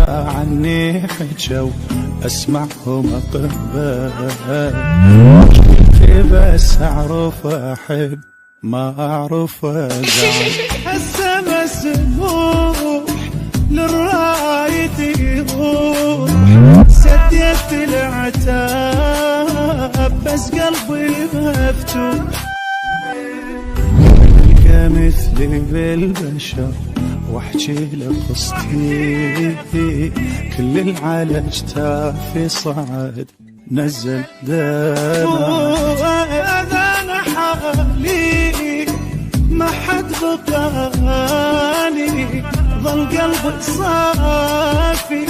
عني حجوا اسمعهم اطباء، بس اعرف احب ما اعرف ازعل. هسه مسموح للرايد يروح، سديت العتاب بس قلبي مفتوح. تلقى مثلي بالبشر واحكي لك قصتي، كل العالج تافي صعد نزل دمع. انا حالي ما حد بقاني، ظل قلبي صافي.